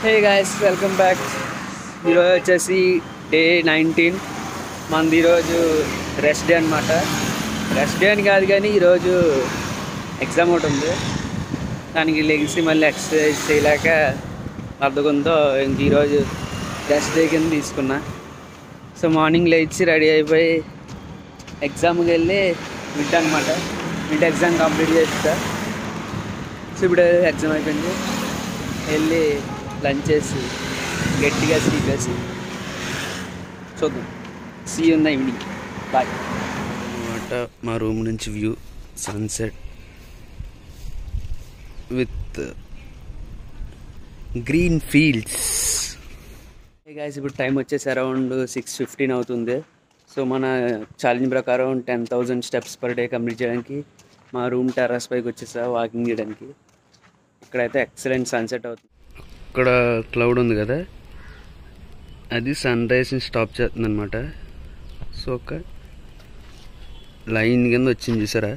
Hey guys, welcome back. ఈరోజు వచ్చేసి day 19. మనది ఈరోజు రెస్ట్ డే అనమాట. రెస్ట్ డే అని కాదు కానీ ఈరోజు ఎగ్జామ్ ఒకటి ఉంది. దానికి లెగిసి మళ్ళీ ఎక్సర్సైజ్ చేయలేక అర్థకుందో ఇంక ఈరోజు రెస్ట్ డే కింద తీసుకున్నా. సో మార్నింగ్ లేచి రెడీ అయిపోయి ఎగ్జామ్కి వెళ్ళి మిడ్ అనమాట. మిడ్ ఎగ్జామ్ కంప్లీట్ చేస్తా. సో ఇప్పుడు ఎగ్జామ్ అయిపోయింది, వెళ్ళి లంచ్ చేసి గట్టిగా స్లీప్ వేసి చూద్దాం. See you in the evening. Bye. అనమాట మా రూమ్ నుంచి view sunset with green fields. Guys, ఇప్పుడు టైం వచ్చేసి అరౌండ్ 6:15 అవుతుంది. సో మన ఛాలెంజ్ ప్రకారం 10,000 స్టెప్స్ పర్ డే కంప్లీట్ చేయడానికి మా రూమ్ టెర్రస్ పైకి వచ్చేసా వాకింగ్ చేయడానికి. ఇక్కడైతే ఎక్సలెంట్ సన్సెట్ అవుతుంది. ఇక్కడ క్లౌడ్ ఉంది కదా, అది సన్ రైజ్ని స్టాప్ చేస్తుంది అనమాట. సో ఒక లైన్ కింద వచ్చింది చూసారా.